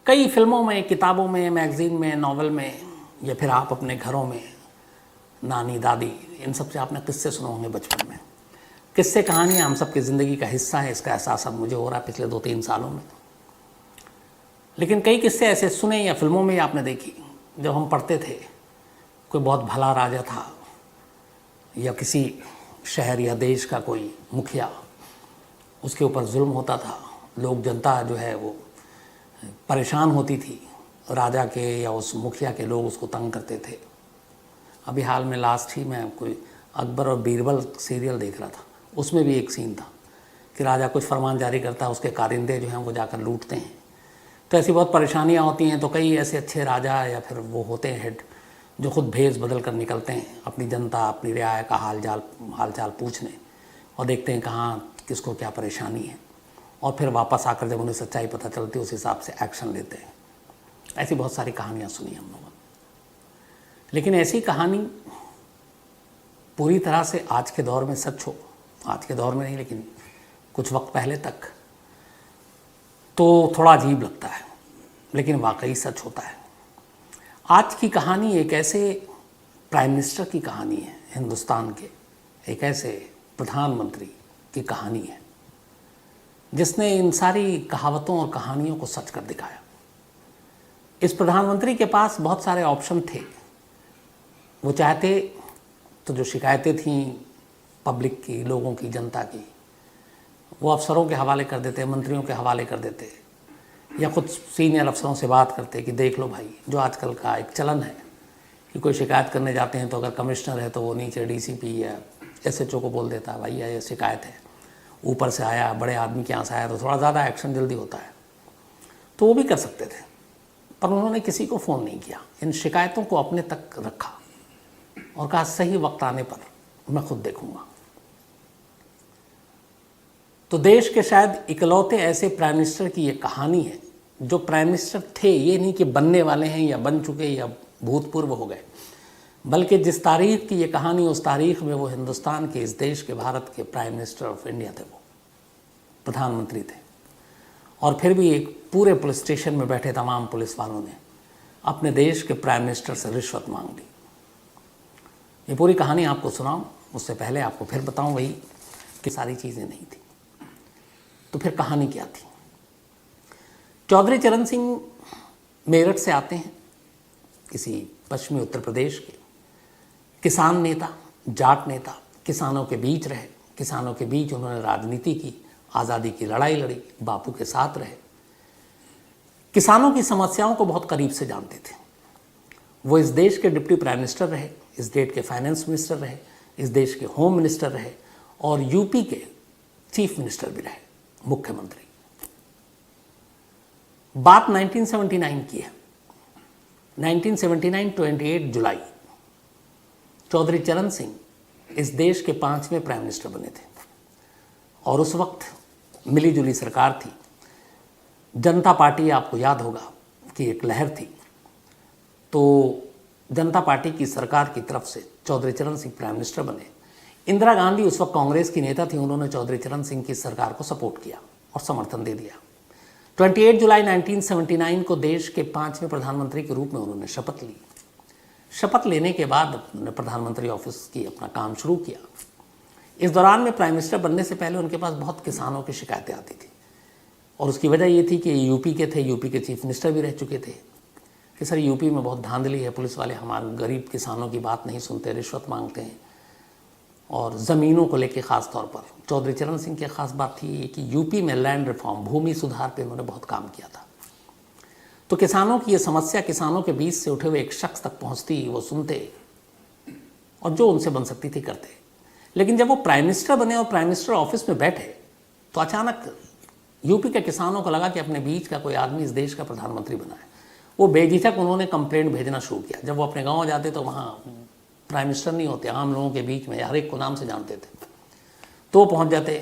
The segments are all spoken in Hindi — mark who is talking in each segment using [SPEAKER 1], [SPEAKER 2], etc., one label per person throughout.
[SPEAKER 1] कई फिल्मों में, किताबों में, मैगज़ीन में, नॉवल में, या फिर आप अपने घरों में नानी, दादी, इन सब से आपने किस्से सुने होंगे बचपन में। किस्से कहानियाँ हम सब की ज़िंदगी का हिस्सा है, इसका एहसास अब मुझे हो रहा है पिछले 2-3 सालों में। लेकिन कई किस्से ऐसे सुने या फिल्मों में आपने देखी, जब हम पढ़ते थे, कोई बहुत भला राजा था या किसी शहर या देश का कोई मुखिया, उसके ऊपर जुल्म होता था, लोग, जनता जो है वो परेशान होती थी, राजा के या उस मुखिया के लोग उसको तंग करते थे। अभी हाल में लास्ट ही मैं कोई अकबर और बीरबल सीरियल देख रहा था, उसमें भी एक सीन था कि राजा कुछ फरमान जारी करता है, उसके कारिंदे जो हैं वो जाकर लूटते हैं। तो ऐसी बहुत परेशानियां होती हैं। तो कई ऐसे अच्छे राजा या फिर वो होते हैं हेड, जो खुद भेष बदल कर निकलते हैं अपनी जनता, अपनी रियाया का हाल चाल पूछने, और देखते हैं कहाँ किसको क्या परेशानी है, और फिर वापस आकर जब उन्हें सच्चाई पता चलती है उस हिसाब से एक्शन लेते हैं। ऐसी बहुत सारी कहानियाँ सुनी हम लोगों ने। लेकिन ऐसी कहानी पूरी तरह से आज के दौर में सच हो, आज के दौर में नहीं लेकिन कुछ वक्त पहले तक, तो थोड़ा अजीब लगता है, लेकिन वाकई सच होता है। आज की कहानी एक ऐसे प्राइम मिनिस्टर की कहानी है, हिंदुस्तान के एक ऐसे प्रधानमंत्री की कहानी है जिसने इन सारी कहावतों और कहानियों को सच कर दिखाया। इस प्रधानमंत्री के पास बहुत सारे ऑप्शन थे। वो चाहते तो जो शिकायतें थीं पब्लिक की, लोगों की, जनता की, वो अफसरों के हवाले कर देते, मंत्रियों के हवाले कर देते, या खुद सीनियर अफसरों से बात करते कि देख लो भाई, जो आजकल का एक चलन है कि कोई शिकायत करने जाते हैं तो अगर कमिश्नर है तो वो नीचे डीसीपी या एसएचओ को बोल देता है भाई ये शिकायत है, ऊपर से आया, बड़े आदमी के यहाँ से आया तो थोड़ा ज़्यादा एक्शन जल्दी होता है। तो वो भी कर सकते थे, पर उन्होंने किसी को फ़ोन नहीं किया, इन शिकायतों को अपने तक रखा और कहा सही वक्त आने पर मैं खुद देखूंगा। तो देश के शायद इकलौते ऐसे प्राइम मिनिस्टर की ये कहानी है जो प्राइम मिनिस्टर थे, ये नहीं कि बनने वाले हैं या बन चुके या भूतपूर्व हो गए, बल्कि जिस तारीख की ये कहानी, उस तारीख में वो हिंदुस्तान के, इस देश के, भारत के प्राइम मिनिस्टर ऑफ इंडिया थे, वो प्रधानमंत्री थे। और फिर भी एक पूरे पुलिस स्टेशन में बैठे तमाम पुलिस वालों ने अपने देश के प्राइम मिनिस्टर से रिश्वत मांग ली। ये पूरी कहानी आपको सुनाऊं उससे पहले आपको फिर बताऊं वही कि सारी चीज़ें नहीं थी। तो फिर कहानी क्या थी? चौधरी चरण सिंह मेरठ से आते हैं, किसी पश्चिमी उत्तर प्रदेश के किसान नेता, जाट नेता, किसानों के बीच रहे, किसानों के बीच उन्होंने राजनीति की, आज़ादी की लड़ाई लड़ी, बापू के साथ रहे, किसानों की समस्याओं को बहुत करीब से जानते थे। वो इस देश के डिप्टी प्राइम मिनिस्टर रहे, इस देश के फाइनेंस मिनिस्टर रहे, इस देश के होम मिनिस्टर रहे और यूपी के चीफ मिनिस्टर भी रहे, मुख्यमंत्री। बात 1979 की है। 1979 28 जुलाई चौधरी चरण सिंह इस देश के 5वें प्राइम मिनिस्टर बने थे और उस वक्त मिली जुली सरकार थी। जनता पार्टी, आपको याद होगा कि एक लहर थी, तो जनता पार्टी की सरकार की तरफ से चौधरी चरण सिंह प्राइम मिनिस्टर बने। इंदिरा गांधी उस वक्त कांग्रेस की नेता थी, उन्होंने चौधरी चरण सिंह की सरकार को सपोर्ट किया और समर्थन दे दिया। 28 जुलाई 1979 को देश के 5वें प्रधानमंत्री के रूप में उन्होंने शपथ ली। शपथ लेने के बाद उन्होंने प्रधानमंत्री ऑफिस की अपना काम शुरू किया। इस दौरान में प्राइम मिनिस्टर बनने से पहले उनके पास बहुत किसानों की शिकायतें आती थी और उसकी वजह ये थी कि यूपी के थे, यूपी के चीफ मिनिस्टर भी रह चुके थे कि सर यूपी में बहुत धांधली है, पुलिस वाले हमारे गरीब किसानों की बात नहीं सुनते, रिश्वत मांगते हैं। और ज़मीनों को लेके ख़ास तौर पर चौधरी चरण सिंह की ख़ास बात थी कि यूपी में लैंड रिफॉर्म, भूमि सुधार पे उन्होंने बहुत काम किया था। तो किसानों की ये समस्या किसानों के बीच से उठे हुए एक शख्स तक पहुंचती, वो सुनते और जो उनसे बन सकती थी करते। लेकिन जब वो प्राइम मिनिस्टर बने और प्राइम मिनिस्टर ऑफिस में बैठे तो अचानक यूपी के किसानों को लगा कि अपने बीच का कोई आदमी इस देश का प्रधानमंत्री बना है। वो बेझिझक उन्होंने कंप्लेंट भेजना शुरू किया। जब वो अपने गाँव जाते तो वहाँ प्राइम मिनिस्टर नहीं होते, आम लोगों के बीच में हर एक को नाम से जानते थे, तो पहुंच जाते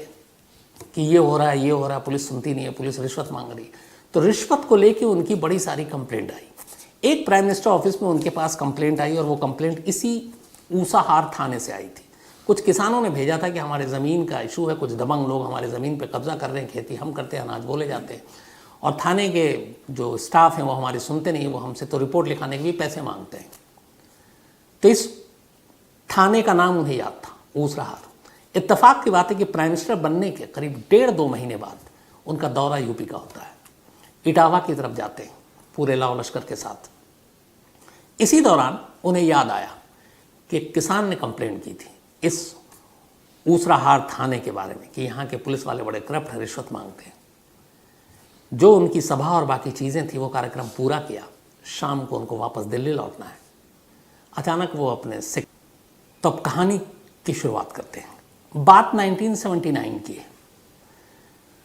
[SPEAKER 1] कि ये हो रहा है, ये हो रहा है, पुलिस सुनती नहीं है, पुलिस रिश्वत मांग रही। तो रिश्वत को लेके उनकी बड़ी सारी कंप्लेंट आई। एक प्राइम मिनिस्टर ऑफिस में उनके पास कंप्लेंट आई और वो कंप्लेंट इसी ऊसाहार थाने से आई थी। कुछ किसानों ने भेजा था कि हमारे ज़मीन का इशू है, कुछ दबंग लोग हमारे ज़मीन पे कब्जा कर रहे हैं, खेती हम करते हैं, अनाज बोले जाते हैं और थाने के जो स्टाफ हैं वो हमारी सुनते नहीं, वो हमसे तो रिपोर्ट लिखाने के भी पैसे मांगते हैं। तो इस थाने का नाम उन्हें याद था, ऊसराहार। इत्तेफाक की बात है कि प्राइम मिनिस्टर बनने के करीब 1.5-2 महीने बाद उनका दौरा यूपी का होता है। इटावा की तरफ जाते हैं पूरे लाव लश्कर के साथ। इसी दौरान उन्हें याद आया कि एक किसान ने कंप्लेंट की थी इस ऊसराहार थाने के बारे में कि यहाँ के पुलिस वाले बड़े करप्ट हैं, रिश्वत मांगते हैं। जो उनकी सभा और बाकी चीज़ें थी वो कार्यक्रम पूरा किया, शाम को उनको वापस दिल्ली लौटना है। अचानक वो अपने सिख। तो अब कहानी की शुरुआत करते हैं। बात 1979 की है।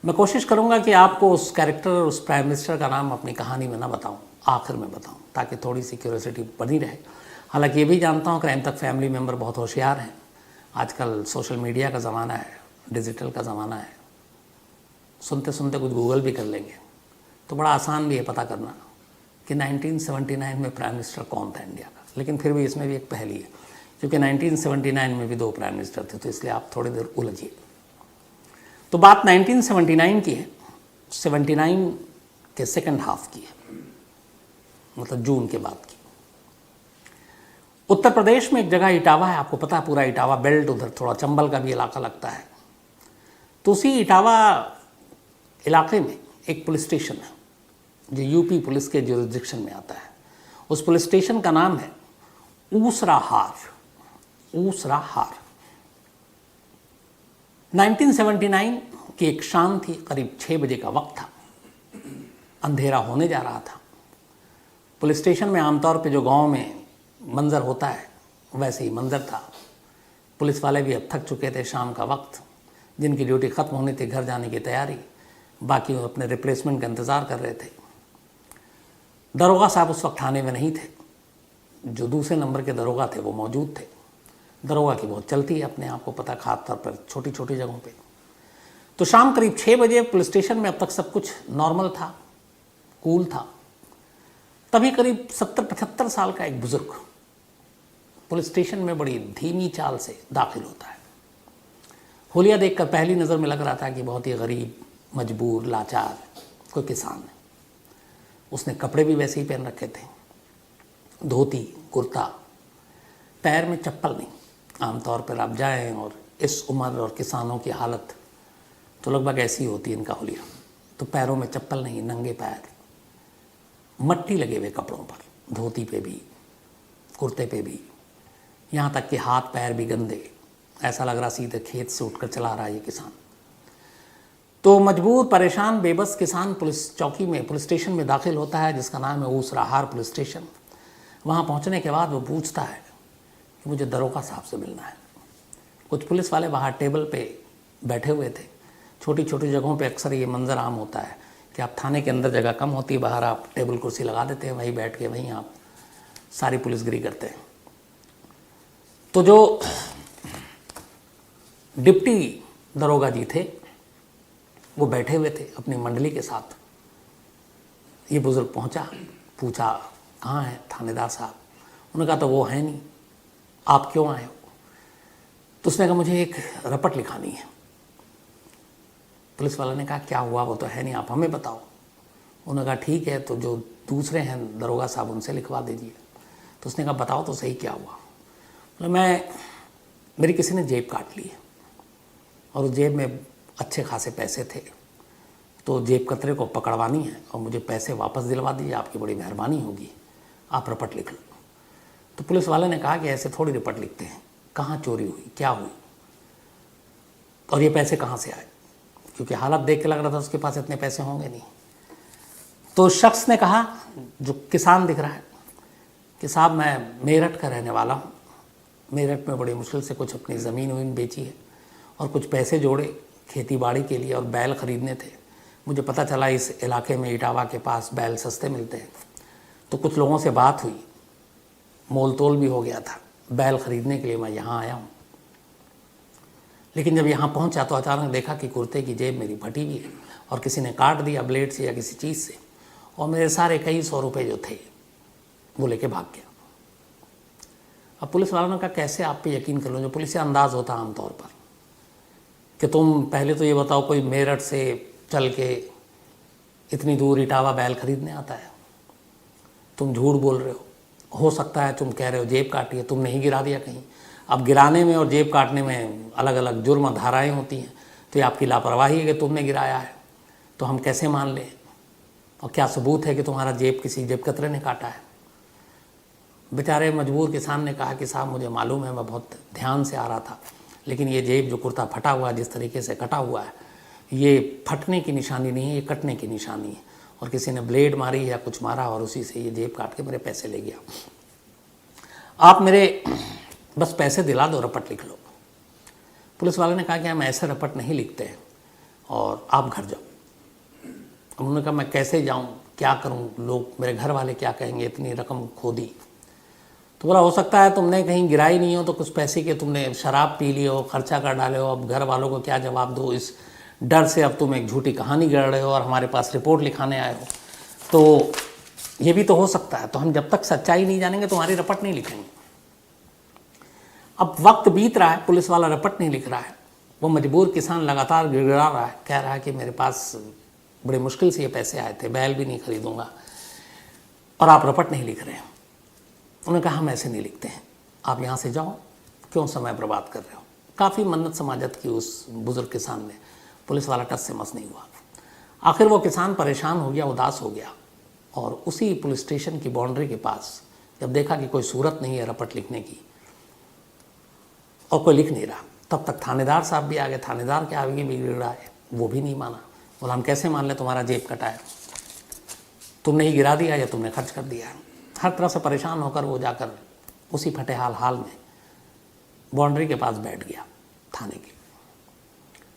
[SPEAKER 1] मैं कोशिश करूंगा कि आपको उस कैरेक्टर और उस प्राइम मिनिस्टर का नाम अपनी कहानी में ना बताऊं, आखिर में बताऊं, ताकि थोड़ी सी क्यूरियोसिटी बनी रहे। हालांकि ये भी जानता हूं क्राइम तक फैमिली मेम्बर बहुत होशियार हैं। आजकल सोशल मीडिया का ज़माना है, डिजिटल का ज़माना है, सुनते सुनते कुछ गूगल भी कर लेंगे तो बड़ा आसान भी है पता करना कि 1979 में प्राइम मिनिस्टर कौन था इंडिया का। लेकिन फिर भी इसमें भी एक पहेली है, क्योंकि 1979 में भी 2 प्राइम मिनिस्टर थे, तो इसलिए आप थोड़ी देर उलझिए। तो बात 1979 की है, 79 के सेकंड हाफ की है, मतलब जून के बाद की। उत्तर प्रदेश में एक जगह इटावा है, आपको पता है पूरा इटावा बेल्ट, उधर थोड़ा चंबल का भी इलाका लगता है। तो उसी इटावा इलाके में एक पुलिस स्टेशन है जो यूपी पुलिस के जुरिस्डिक्शन में आता है। उस पुलिस स्टेशन का नाम है ऊसराहार। ऊसराहार। 1979 की एक शाम थी, करीब 6 बजे का वक्त था, अंधेरा होने जा रहा था। पुलिस स्टेशन में आमतौर पे जो गांव में मंजर होता है वैसे ही मंजर था। पुलिस वाले भी अब थक चुके थे, शाम का वक्त, जिनकी ड्यूटी ख़त्म होनी थी घर जाने की तैयारी, बाकी वो अपने रिप्लेसमेंट का इंतज़ार कर रहे थे। दरोगा साहब उस वक्त थाने में नहीं थे, जो दूसरे नंबर के दरोगा थे वो मौजूद थे। दरोगा की बहुत चलती है, अपने आप को पता, खास तौर पर छोटी छोटी जगहों पे। तो शाम करीब 6 बजे पुलिस स्टेशन में अब तक सब कुछ नॉर्मल था, कूल था। तभी करीब 70-75 साल का एक बुजुर्ग पुलिस स्टेशन में बड़ी धीमी चाल से दाखिल होता है। हुलिया देखकर पहली नज़र में लग रहा था कि बहुत ही गरीब, मजबूर, लाचार कोई किसान है। उसने कपड़े भी वैसे ही पहन रखे थे, धोती, कुर्ता, पैर में चप्पल नहीं। आमतौर पर आप जाएं और इस उम्र और किसानों की हालत तो लगभग ऐसी होती है इनका हुलिया। तो पैरों में चप्पल नहीं, नंगे पैर, मट्टी लगे हुए कपड़ों पर, धोती पे भी, कुर्ते पे भी, यहाँ तक कि हाथ पैर भी गंदे। ऐसा लग रहा सीधे खेत से उठकर चला रहा है ये किसान। तो मजबूर, परेशान, बेबस किसान पुलिस चौकी में, पुलिस स्टेशन में दाखिल होता है, जिसका नाम है ऊसराहार पुलिस स्टेशन। वहाँ पहुँचने के बाद वो पूछता है कि मुझे दरोगा साहब से मिलना है। कुछ पुलिस वाले बाहर टेबल पे बैठे हुए थे। छोटी छोटी जगहों पे अक्सर ये मंजर आम होता है कि आप थाने के अंदर जगह कम होती है, बाहर आप टेबल कुर्सी लगा देते हैं, वहीं बैठ के वहीं आप सारी पुलिसगिरी करते हैं। तो जो डिप्टी दरोगा जी थे वो बैठे हुए थे अपनी मंडली के साथ। ये बुज़ुर्ग पहुंचा, पूछा कहाँ है थानेदार साहब। उन्होंने कहा तो वो है नहीं, आप क्यों आए हो? तो उसने कहा मुझे एक रपट लिखानी है। पुलिस वाले ने कहा क्या हुआ, वो तो है नहीं, आप हमें बताओ। उन्होंने कहा ठीक है, तो जो दूसरे हैं दरोगा साहब उनसे लिखवा दीजिए। तो उसने कहा बताओ तो सही क्या हुआ। मतलब मेरी किसी ने जेब काट ली है और उस जेब में अच्छे खासे पैसे थे, तो जेब कतरे को पकड़वानी है और मुझे पैसे वापस दिलवा दीजिए, आपकी बड़ी मेहरबानी होगी, आप रपट लिख लो। तो पुलिस वाले ने कहा कि ऐसे थोड़ी रपट लिखते हैं, कहाँ चोरी हुई, क्या हुई और ये पैसे कहाँ से आए, क्योंकि हालत देख के लग रहा था उसके पास इतने पैसे होंगे नहीं। तो उस शख्स ने कहा, जो किसान दिख रहा है, कि साहब मैं मेरठ का रहने वाला हूँ, मेरठ में बड़ी मुश्किल से कुछ अपनी ज़मीन वमीन बेची है और कुछ पैसे जोड़े खेती बाड़ी के लिए और बैल ख़रीदने थे। मुझे पता चला इस इलाके में इटावा के पास बैल सस्ते मिलते हैं, तो कुछ लोगों से बात हुई, मोल तोल भी हो गया था, बैल ख़रीदने के लिए मैं यहाँ आया हूँ। लेकिन जब यहाँ पहुँचा तो अचानक देखा कि कुर्ते की जेब मेरी फटी हुई है और किसी ने काट दिया ब्लेड से या किसी चीज़ से, और मेरे सारे कई 100 रुपये जो थे वो लेके भाग गया। अब पुलिस वालों ने कहा कैसे आप पे यकीन कर लो, जो पुलिस से अंदाज़ होता है आमतौर पर कि तुम पहले तो ये बताओ कोई मेरठ से चल के इतनी दूर इटावा बैल खरीदने आता है? तुम झूठ बोल रहे हो सकता है तुम कह रहे हो जेब काटी है, तुमने ही गिरा दिया कहीं। अब गिराने में और जेब काटने में अलग अलग जुर्म धाराएं होती हैं, तो ये आपकी लापरवाही है कि तुमने गिराया है, तो हम कैसे मान लें? और क्या सबूत है कि तुम्हारा जेब किसी जेब कतरे ने काटा है? बेचारे मजबूर किसान ने कहा कि साहब मुझे मालूम है, मैं बहुत ध्यान से आ रहा था, लेकिन ये जेब जो कुर्ता फटा हुआ जिस तरीके से कटा हुआ है, ये फटने की निशानी नहीं है, ये कटने की निशानी है, और किसी ने ब्लेड मारी या कुछ मारा और उसी से ये जेब काट के मेरे पैसे ले गया। आप मेरे बस पैसे दिला दो, रपट लिख लो। पुलिस वाले ने कहा कि हम ऐसे रपट नहीं लिखते हैं और आप घर जाओ। उन्होंने कहा मैं कैसे जाऊं, क्या करूं, लोग मेरे घर वाले क्या कहेंगे, इतनी रकम खो दी। तो बोला हो सकता है तुमने कहीं गिराई नहीं हो, तो कुछ पैसे के तुमने शराब पी ली हो, खर्चा कर डाले हो, अब घर वालों को क्या जवाब दो, इस डर से अब तुम एक झूठी कहानी गढ़ रहे हो और हमारे पास रिपोर्ट लिखाने आए हो। तो ये भी तो हो सकता है। तो हम जब तक सच्चाई नहीं जानेंगे तुम्हारी रपट नहीं लिखेंगे। अब वक्त बीत रहा है, पुलिस वाला रपट नहीं लिख रहा है, वो मजबूर किसान लगातार गिड़गिड़ा रहा है, कह रहा है कि मेरे पास बड़ी मुश्किल से ये पैसे आए थे, बैल भी नहीं खरीदूंगा, और आप रपट नहीं लिख रहे हैं। उन्होंने कहा हम ऐसे नहीं लिखते हैं, आप यहाँ से जाओ, क्यों समय बर्बाद कर रहे हो। काफ़ी मन्नत समाजत की उस बुज़ुर्ग किसान ने। पुलिस वाला टस से मस नहीं हुआ। आखिर वो किसान परेशान हो गया, उदास हो गया, और उसी पुलिस स्टेशन की बाउंड्री के पास जब देखा कि कोई सूरत नहीं है रपट लिखने की और कोई लिख नहीं रहा, तब तक थानेदार साहब भी आ गए। थानेदार के आगे भी गिरा है, वो भी नहीं माना। बोला हम कैसे मान लें तुम्हारा जेब कटा है, तुमने ही गिरा दिया या तुमने खर्च कर दिया। हर तरह से परेशान होकर वो जाकर उसी फटेहाल हाल में बाउंड्री के पास बैठ गया थाने के।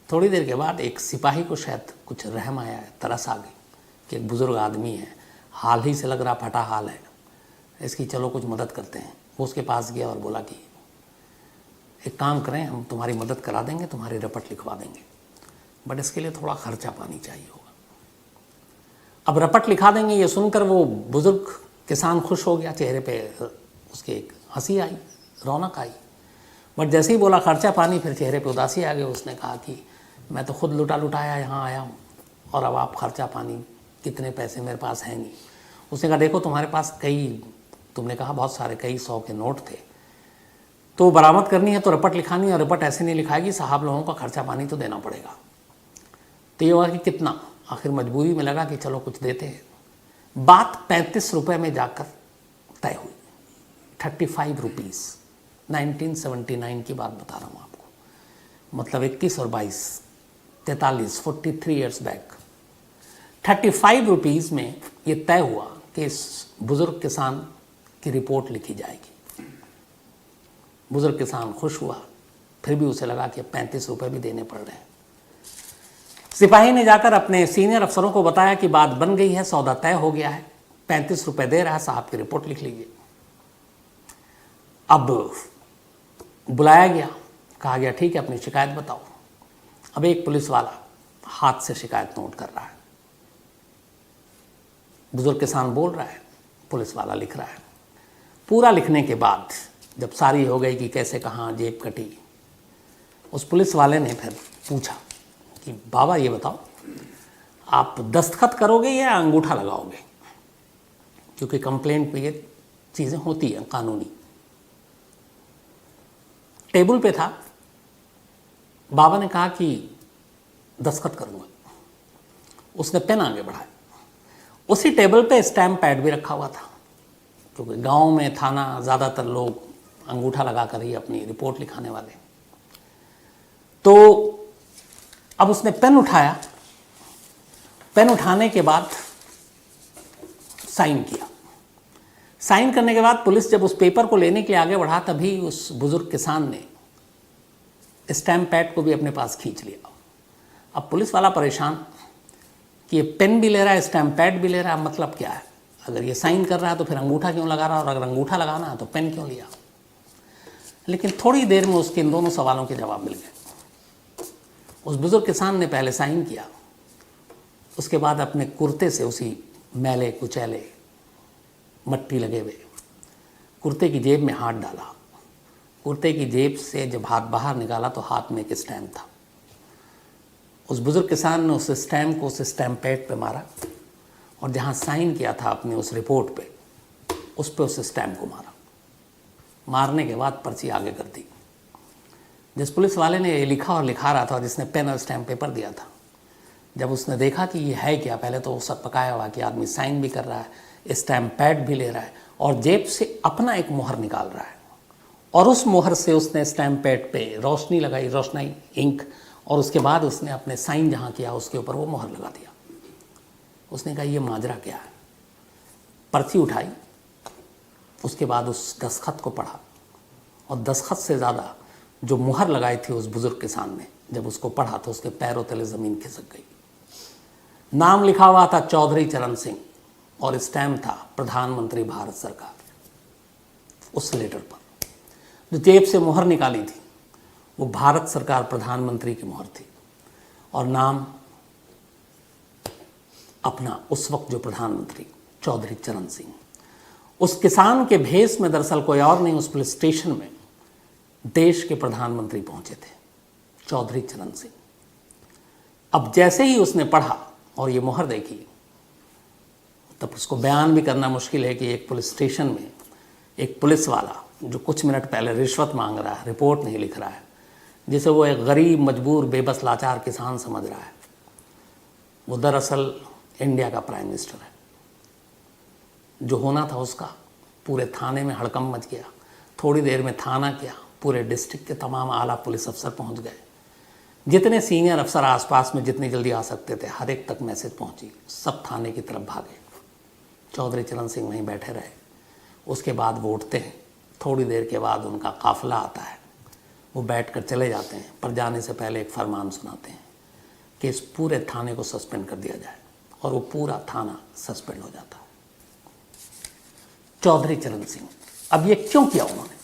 [SPEAKER 1] थोड़ी देर के बाद एक सिपाही को शायद कुछ रहम आया है, तरस आ गई कि एक बुज़ुर्ग आदमी है, हाल ही से लग रहा फटा हाल है, इसकी चलो कुछ मदद करते हैं। वो उसके पास गया और बोला कि एक काम करें, हम तुम्हारी मदद करा देंगे, तुम्हारी रपट लिखवा देंगे, बट इसके लिए थोड़ा खर्चा पानी चाहिए होगा। अब रपट लिखा देंगे ये सुनकर वो बुज़ुर्ग किसान खुश हो गया, चेहरे पे उसके एक हंसी आई, रौनक आई। बट जैसे ही बोला खर्चा पानी, फिर चेहरे पे उदासी आ गई। उसने कहा कि मैं तो खुद लुटा लुटाया यहाँ आया हूँ, और अब आप खर्चा पानी, कितने पैसे मेरे पास हैं नहीं। उसने कहा देखो तुम्हारे पास कई, तुमने कहा बहुत सारे, कई 100 के नोट थे, तो बरामद करनी है तो रपट लिखानी है, और रपट ऐसे नहीं लिखाएगी, साहब लोगों का खर्चा पानी तो देना पड़ेगा। तो ये हुआ कि कितना, आखिर मजबूरी में लगा कि चलो कुछ देते हैं। बात 35 रुपये में जाकर तय हुई, 35 रुपीज़। 1979 की बात बता रहा हूँ आपको, मतलब 21 और 22, 43, 43 ईयर्स बैक। 35 रुपीज़ में ये तय हुआ कि इस बुज़ुर्ग किसान की रिपोर्ट लिखी जाएगी। बुज़ुर्ग किसान खुश हुआ, फिर भी उसे लगा कि 35 रुपये भी देने पड़ रहे हैं। सिपाही ने जाकर अपने सीनियर अफसरों को बताया कि बात बन गई है, सौदा तय हो गया है, 35 रुपये दे रहा है, साहब की रिपोर्ट लिख लीजिए। अब बुलाया गया, कहा गया ठीक है अपनी शिकायत बताओ। अब एक पुलिस वाला हाथ से शिकायत नोट कर रहा है, बुजुर्ग किसान बोल रहा है, पुलिस वाला लिख रहा है। पूरा लिखने के बाद जब सारी हो गई कि कैसे कहाँ जेब कटी, उस पुलिस वाले ने फिर पूछा कि बाबा ये बताओ आप दस्तखत करोगे या अंगूठा लगाओगे, क्योंकि कंप्लेंट में ये चीज़ें होती हैं कानूनी। टेबल पे था, बाबा ने कहा कि दस्तखत करूँगा। उसने पेन आगे बढ़ाया, उसी टेबल पे स्टैम्प पैड भी रखा हुआ था, क्योंकि गांव में थाना ज़्यादातर लोग अंगूठा लगाकर ही अपनी रिपोर्ट लिखाने वाले। तो अब उसने पेन उठाया, पेन उठाने के बाद साइन किया। साइन करने के बाद पुलिस जब उस पेपर को लेने के लिए आगे बढ़ा, तभी उस बुजुर्ग किसान ने स्टैम्प पैड को भी अपने पास खींच लिया। अब पुलिस वाला परेशान कि ये पेन भी ले रहा है, स्टैम्प पैड भी ले रहा है, मतलब क्या है? अगर ये साइन कर रहा है तो फिर अंगूठा क्यों लगा रहा है, और अगर अंगूठा लगाना है तो पेन क्यों लिया? लेकिन थोड़ी देर में उसके इन दोनों सवालों के जवाब मिल गए। उस बुजुर्ग किसान ने पहले साइन किया, उसके बाद अपने कुर्ते से उसी मैले कुचैले मट्टी लगे हुए कुर्ते की जेब में हाथ डाला। कुर्ते की जेब से जब हाथ बाहर निकाला तो हाथ में एक स्टैम्प था। उस बुजुर्ग किसान ने उस स्टैम्प को उस स्टैम्प पैड पे मारा और जहाँ साइन किया था अपने उस रिपोर्ट पे, उस पे उस स्टैम्प को मारा। मारने के बाद पर्ची आगे कर दी। जिस पुलिस वाले ने ये लिखा और लिखा रहा था, जिसने पेन और स्टैम्प पेपर दिया था, जब उसने देखा कि ये है क्या, पहले तो वो सब पकाया हुआ कि आदमी साइन भी कर रहा है, स्टैम्प पैड भी ले रहा है और जेब से अपना एक मोहर निकाल रहा है, और उस मोहर से उसने स्टैम्प पैड पे रोशनी लगाई, रोशनाई इंक, और उसके बाद उसने अपने साइन जहाँ किया उसके ऊपर वो मोहर लगा दिया। उसने कहा ये माजरा क्या है। पर्ची उठाई, उसके बाद उस दस्तखत को पढ़ा, और दस्तखत से ज़्यादा जो मुहर लगाई थी उस बुजुर्ग के सामने, जब उसको पढ़ा तो उसके पैरों तले ज़मीन खिसक गई। नाम लिखा हुआ था चौधरी चरण सिंह और स्टैम्प था प्रधानमंत्री भारत सरकार। उस लेटर पर जो जेब से मुहर निकाली थी वो भारत सरकार प्रधानमंत्री की मुहर थी, और नाम अपना उस वक्त जो प्रधानमंत्री चौधरी चरण सिंह। उस किसान के भेष में दरअसल कोई और नहीं, उस पुलिस स्टेशन में देश के प्रधानमंत्री पहुंचे थे, चौधरी चरण सिंह। अब जैसे ही उसने पढ़ा और ये मुहर देखी, तब उसको बयान भी करना मुश्किल है कि एक पुलिस स्टेशन में एक पुलिस वाला जो कुछ मिनट पहले रिश्वत मांग रहा है, रिपोर्ट नहीं लिख रहा है, जिसे वो एक गरीब, मजबूर, बेबस, लाचार किसान समझ रहा है, वो दरअसल इंडिया का प्राइम मिनिस्टर है। जो होना था उसका, पूरे थाने में हड़कंप मच गया। थोड़ी देर में थाना क्या, पूरे डिस्ट्रिक्ट के तमाम आला पुलिस अफसर पहुंच गए। जितने सीनियर अफसर आसपास में जितनी जल्दी आ सकते थे, हर एक तक मैसेज पहुंची, सब थाने की तरफ भागे। चौधरी चरण सिंह वहीं बैठे रहे। उसके बाद वो उठते हैं, थोड़ी देर के बाद उनका काफिला आता है, वो बैठकर चले जाते हैं, पर जाने से पहले एक फरमान सुनाते हैं कि इस पूरे थाने को सस्पेंड कर दिया जाए, और वो पूरा थाना सस्पेंड हो जाता है। चौधरी चरण सिंह, अब ये क्यों किया उन्होंने?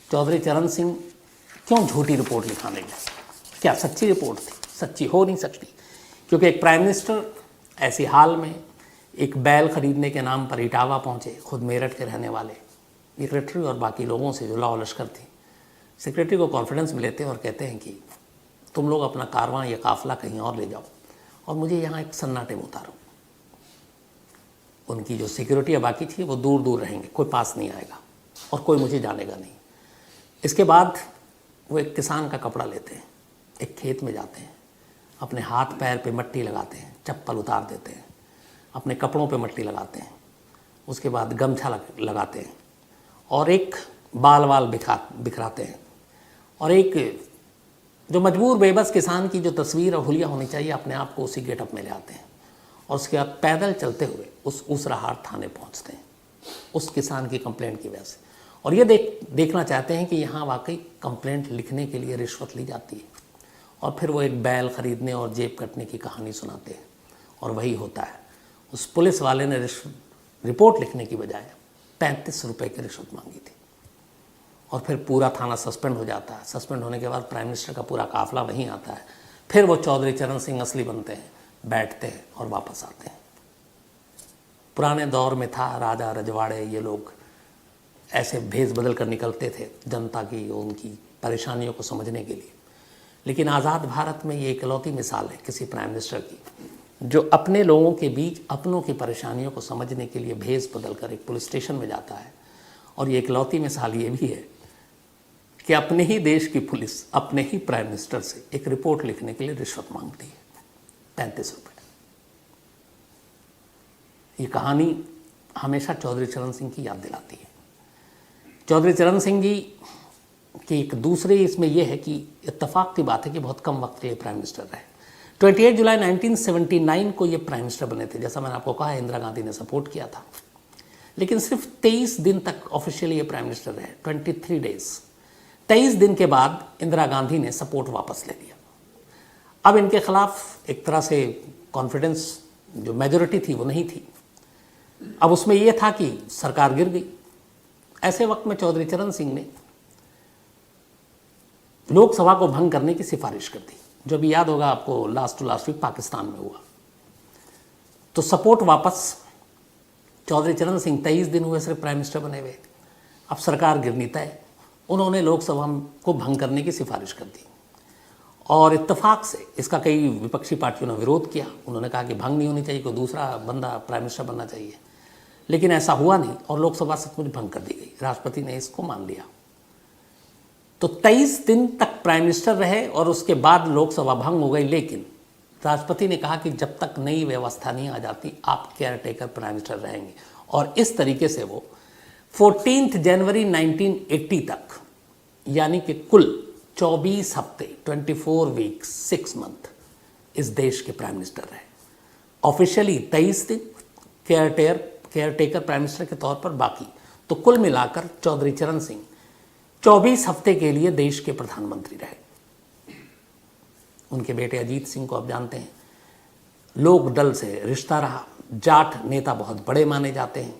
[SPEAKER 1] चौधरी चरण सिंह क्यों झूठी रिपोर्ट लिखाने गए? क्या सच्ची रिपोर्ट थी? सच्ची हो नहीं सकती, क्योंकि एक प्राइम मिनिस्टर ऐसी हाल में एक बैल खरीदने के नाम पर इटावा पहुंचे, खुद मेरठ के रहने वाले, सेक्रेटरी और बाकी लोगों से जो लॉ लश्कर थी, सेक्रेटरी को कॉन्फिडेंस में लेते हैं और कहते हैं कि तुम लोग अपना कारवां या काफिला कहीं और ले जाओ और मुझे यहाँ एक सन्नाटे में उतारो। उनकी जो सिक्योरिटी बाकी थी वो दूर दूर रहेंगे, कोई पास नहीं आएगा और कोई मुझे जानेगा नहीं। इसके बाद वो एक किसान का कपड़ा लेते हैं, एक खेत में जाते हैं, अपने हाथ पैर पे मट्टी लगाते हैं, चप्पल उतार देते हैं, अपने कपड़ों पे मट्टी लगाते हैं, उसके बाद गमछा लगाते हैं और एक बाल वाल बिखराते हैं, और एक जो मजबूर बेबस किसान की जो तस्वीर और हुलिया होनी चाहिए, अपने आप को उसी गेटअप में ले आते हैं, और उसके बाद पैदल चलते हुए उस उसराहार थाने पहुंचते हैं उस किसान की कंप्लेंट की वजह से। और ये देखना चाहते हैं कि यहाँ वाकई कंप्लेंट लिखने के लिए रिश्वत ली जाती है, और फिर वो एक बैल खरीदने और जेब कटने की कहानी सुनाते हैं, और वही होता है। उस पुलिस वाले ने रिपोर्ट लिखने की बजाय 35 रुपये की रिश्वत मांगी थी, और फिर पूरा थाना सस्पेंड हो जाता है। सस्पेंड होने के बाद प्राइम मिनिस्टर का पूरा काफिला वहीं आता है। फिर वो चौधरी चरण सिंह असली बनते हैं, बैठते हैं और वापस आते हैं। पुराने दौर में था, राजा रजवाड़े ये लोग ऐसे भेष बदल कर निकलते थे जनता की, उनकी परेशानियों को समझने के लिए। लेकिन आज़ाद भारत में ये इकलौती मिसाल है किसी प्राइम मिनिस्टर की जो अपने लोगों के बीच अपनों की परेशानियों को समझने के लिए भेष बदल कर एक पुलिस स्टेशन में जाता है। और ये इकलौती मिसाल ये भी है कि अपने ही देश की पुलिस अपने ही प्राइम मिनिस्टर से एक रिपोर्ट लिखने के लिए रिश्वत मांगती है, 35 रुपये। ये कहानी हमेशा चौधरी चरण सिंह की याद दिलाती है। चौधरी चरण सिंह जी की एक दूसरी इसमें यह है कि इत्तेफाक की बात है कि बहुत कम वक्त के लिए प्राइम मिनिस्टर रहे। 28 जुलाई 1979 को ये प्राइम मिनिस्टर बने थे। जैसा मैंने आपको कहा, इंदिरा गांधी ने सपोर्ट किया था, लेकिन सिर्फ 23 दिन तक ऑफिशियली ये प्राइम मिनिस्टर रहे, 23 डेज। 23 दिन के बाद इंदिरा गांधी ने सपोर्ट वापस ले लिया। अब इनके खिलाफ एक तरह से कॉन्फिडेंस जो मेजोरिटी थी वो नहीं थी। अब उसमें यह था कि सरकार गिर गई। ऐसे वक्त में चौधरी चरण सिंह ने लोकसभा को भंग करने की सिफारिश कर दी, जो भी याद होगा आपको, लास्ट वीक पाकिस्तान में हुआ। तो सपोर्ट वापस, चौधरी चरण सिंह 23 दिन हुए सिर्फ प्राइम मिनिस्टर बने हुए, अब सरकार गिरनी तय। उन्होंने लोकसभा को भंग करने की सिफारिश कर दी, और इत्तेफाक से इसका कई विपक्षी पार्टियों ने विरोध किया। उन्होंने कहा कि भंग नहीं होनी चाहिए, कोई दूसरा बंदा प्राइम मिनिस्टर बनना चाहिए, लेकिन ऐसा हुआ नहीं और लोकसभा सचमुच भंग कर दी गई। राष्ट्रपति ने इसको मान लिया। तो 23 दिन तक प्राइम मिनिस्टर रहे और उसके बाद लोकसभा भंग हो गई, लेकिन राष्ट्रपति ने कहा कि जब तक नई व्यवस्था नहीं आ जाती आप केयर टेकर प्राइम मिनिस्टर रहेंगे। और इस तरीके से वो 14 जनवरी 1980 तक, यानी कि कुल 24 हफ्ते 24 वीक्स 6 मंथ इस देश के प्राइम मिनिस्टर रहे। ऑफिशियली 23 दिन केयर टेकर प्राइम मिनिस्टर के तौर पर, बाकी तो कुल मिलाकर चौधरी चरण सिंह 24 हफ्ते के लिए देश के प्रधानमंत्री रहे। उनके बेटे अजीत सिंह को आप जानते हैं, लोक दल से रिश्ता रहा, जाट नेता बहुत बड़े माने जाते हैं,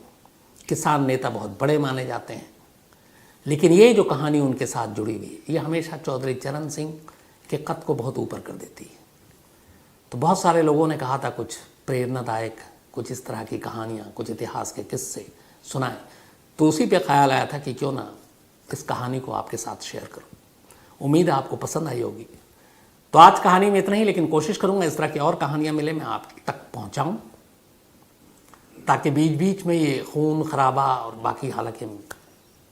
[SPEAKER 1] किसान नेता बहुत बड़े माने जाते हैं, लेकिन ये जो कहानी उनके साथ जुड़ी हुई है ये हमेशा चौधरी चरण सिंह के कद को बहुत ऊपर कर देती है। तो बहुत सारे लोगों ने कहा था कुछ प्रेरणादायक, कुछ इस तरह की कहानियाँ, कुछ इतिहास के किस्से सुनाएं, तो उसी पे ख्याल आया था कि क्यों ना इस कहानी को आपके साथ शेयर करूं। उम्मीद है आपको पसंद आई होगी। तो आज कहानी में इतना ही, लेकिन कोशिश करूंगा इस तरह की और कहानियां मिले मैं आप तक पहुंचाऊं, ताकि बीच बीच में ये खून खराबा और बाकी, हालांकि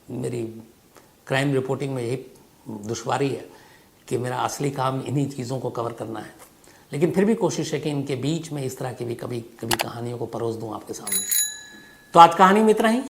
[SPEAKER 1] मेरी क्राइम रिपोर्टिंग में यही दुश्वारी है कि मेरा असली काम इन्हीं चीज़ों को कवर करना है, लेकिन फिर भी कोशिश है कि इनके बीच में इस तरह की भी कभी कभी कहानियों को परोस दूं आपके सामने। तो आज कहानी में इतना ही।